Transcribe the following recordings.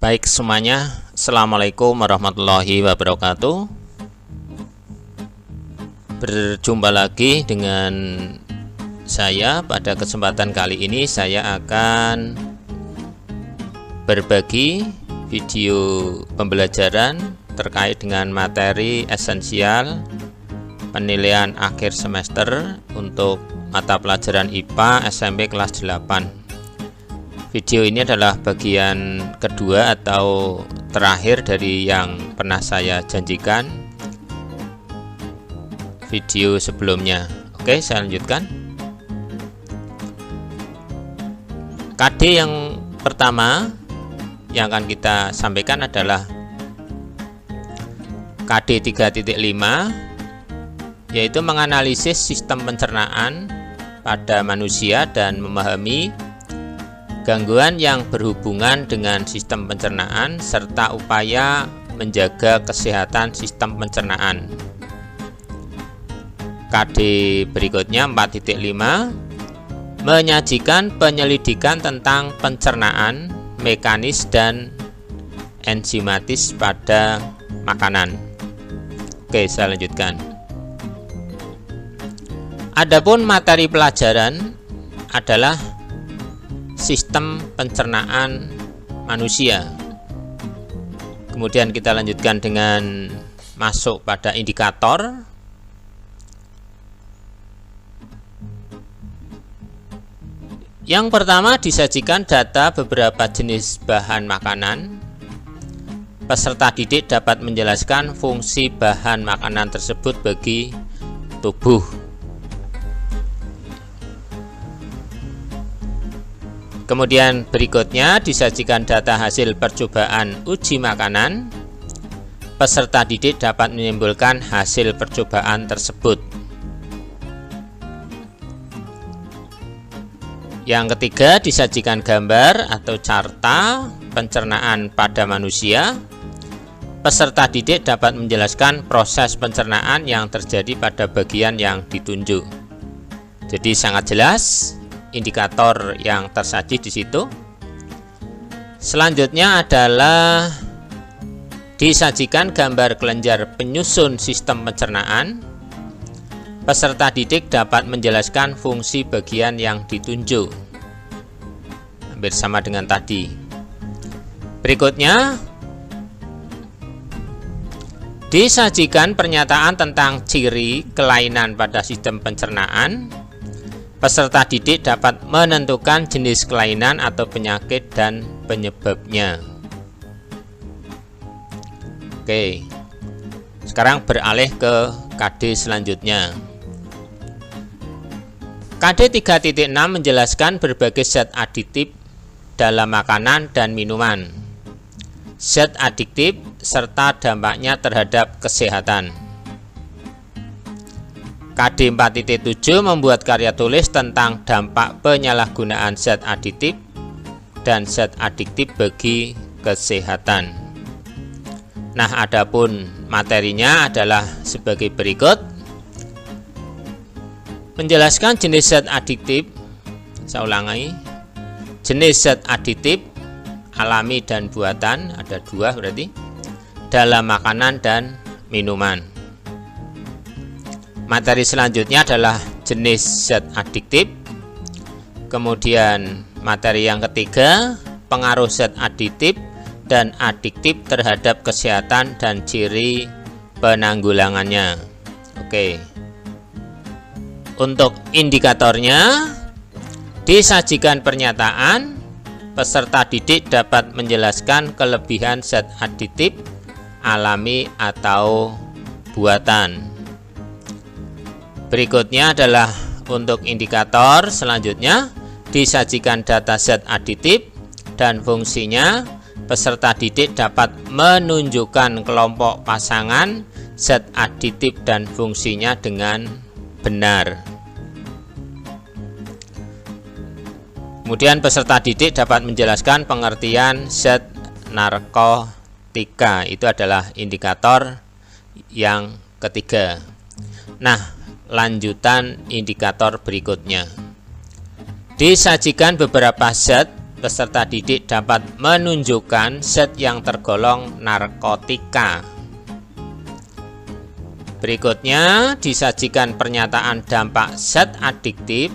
Baik semuanya, Assalamualaikum warahmatullahi wabarakatuh. Berjumpa lagi dengan saya. Pada kesempatan kali ini saya akan berbagi video pembelajaran terkait dengan materi esensial penilaian akhir semester untuk mata pelajaran IPA SMP kelas 8. Video ini adalah bagian kedua atau terakhir dari yang pernah saya janjikan video sebelumnya. Oke, saya lanjutkan. KD yang pertama yang akan kita sampaikan adalah KD 3.5, yaitu menganalisis sistem pencernaan pada manusia dan memahami gangguan yang berhubungan dengan sistem pencernaan serta upaya menjaga kesehatan sistem pencernaan. KD berikutnya 4.5 menyajikan penyelidikan tentang pencernaan mekanis dan enzimatis pada makanan. Oke, saya lanjutkan. Adapun materi pelajaran adalah sistem pencernaan manusia. Kemudian kita lanjutkan dengan masuk pada indikator. Yang pertama, disajikan data beberapa jenis bahan makanan. Peserta didik dapat menjelaskan fungsi bahan makanan tersebut bagi tubuh. Kemudian berikutnya disajikan data hasil percobaan uji makanan. Peserta didik dapat menyimpulkan hasil percobaan tersebut. Yang ketiga, disajikan gambar atau carta pencernaan pada manusia. Peserta didik dapat menjelaskan proses pencernaan yang terjadi pada bagian yang ditunjuk. Jadi sangat jelas indikator yang tersaji di situ. Selanjutnya adalah disajikan gambar kelenjar penyusun sistem pencernaan. Peserta didik dapat menjelaskan fungsi bagian yang ditunjuk. Hampir sama dengan tadi. Berikutnya disajikan pernyataan tentang ciri kelainan pada sistem pencernaan. Peserta didik dapat menentukan jenis kelainan atau penyakit dan penyebabnya. Oke, sekarang beralih ke KD selanjutnya. KD 3.6 menjelaskan berbagai zat aditif dalam makanan dan minuman, zat adiktif serta dampaknya terhadap kesehatan. KD 4.7 membuat karya tulis tentang dampak penyalahgunaan zat aditif dan zat adiktif bagi kesehatan. Nah, adapun materinya adalah sebagai berikut. Menjelaskan jenis zat adiktif, saya ulangi, jenis zat aditif alami dan buatan, ada dua berarti, dalam makanan dan minuman. Materi selanjutnya adalah jenis zat adiktif. Kemudian materi yang ketiga, pengaruh zat aditif dan adiktif terhadap kesehatan dan ciri penanggulangannya. Oke. Untuk indikatornya, disajikan pernyataan. Peserta didik dapat menjelaskan kelebihan zat aditif alami atau buatan. Berikutnya adalah untuk indikator selanjutnya, disajikan data zat aditif dan fungsinya. Peserta didik dapat menunjukkan kelompok pasangan zat aditif dan fungsinya dengan benar. Kemudian peserta didik dapat menjelaskan pengertian zat narkotika. Itu adalah indikator yang ketiga. Nah, lanjutan indikator berikutnya. Disajikan beberapa zat peserta didik dapat menunjukkan zat yang tergolong narkotika. Berikutnya disajikan pernyataan dampak zat adiktif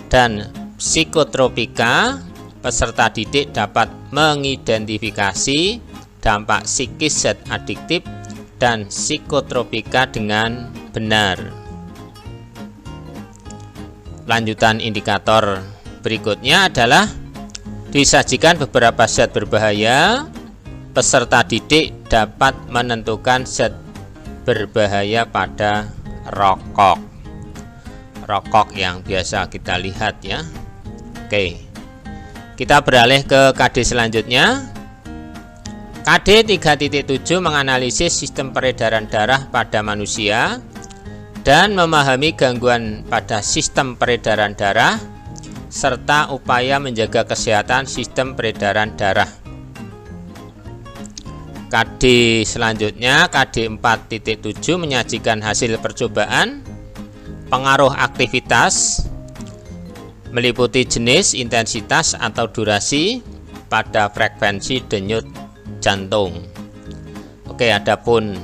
dan psikotropika. Peserta didik dapat mengidentifikasi dampak psikis zat adiktif dan psikotropika dengan benar. Lanjutan indikator berikutnya adalah disajikan beberapa zat berbahaya. Peserta didik dapat menentukan zat berbahaya pada rokok. Rokok yang biasa kita lihat ya. Oke. Kita beralih ke KD selanjutnya. KD 3.7 menganalisis sistem peredaran darah pada manusia dan memahami gangguan pada sistem peredaran darah serta upaya menjaga kesehatan sistem peredaran darah. KD selanjutnya, KD 4.7 menyajikan hasil percobaan pengaruh aktivitas meliputi jenis, intensitas, atau durasi pada frekuensi denyut jantung. Oke, adapun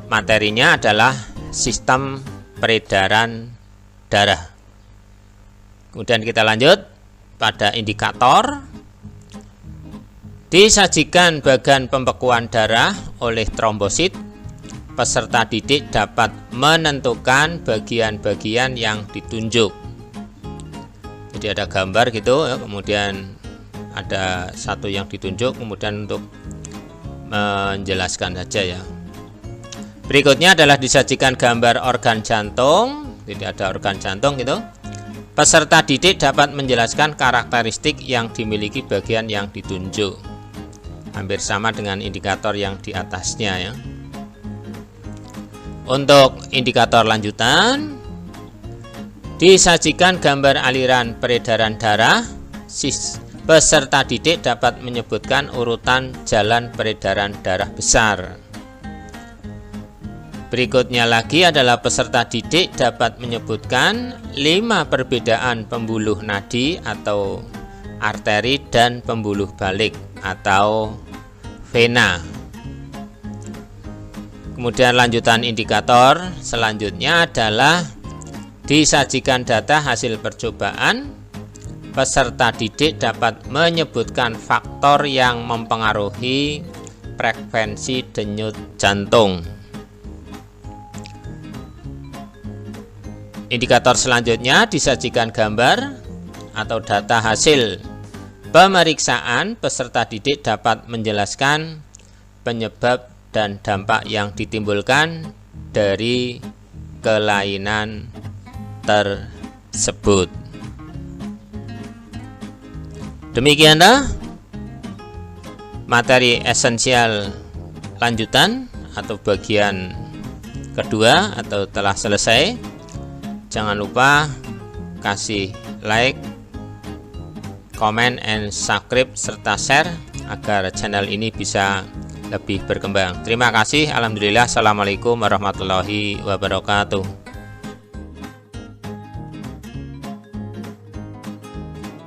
materinya adalah sistem peredaran darah. Kemudian kita lanjut pada indikator. Disajikan bagan pembekuan darah oleh trombosit. Peserta didik dapat menentukan bagian-bagian yang ditunjuk. Jadi ada gambar gitu ya, kemudian ada satu yang ditunjuk, kemudian untuk menjelaskan saja ya. Berikutnya adalah disajikan gambar organ jantung. Jadi ada organ jantung gitu. Peserta didik dapat menjelaskan karakteristik yang dimiliki bagian yang ditunjuk. Hampir sama dengan indikator yang di atasnya ya. Untuk indikator lanjutan, disajikan gambar aliran peredaran darah. Peserta didik dapat menyebutkan urutan jalan peredaran darah besar. Berikutnya lagi adalah peserta didik dapat menyebutkan 5 perbedaan pembuluh nadi atau arteri dan pembuluh balik atau vena. Kemudian lanjutan indikator selanjutnya adalah disajikan data hasil percobaan. Peserta didik dapat menyebutkan faktor yang mempengaruhi frekuensi denyut jantung. Indikator selanjutnya disajikan gambar atau data hasil pemeriksaan. Peserta didik dapat menjelaskan penyebab dan dampak yang ditimbulkan dari kelainan tersebut. Demikianlah materi esensial lanjutan atau bagian kedua atau telah selesai. Jangan lupa kasih like, comment, and subscribe serta share agar channel ini bisa lebih berkembang. Terima kasih. Alhamdulillah. Assalamualaikum warahmatullahi wabarakatuh.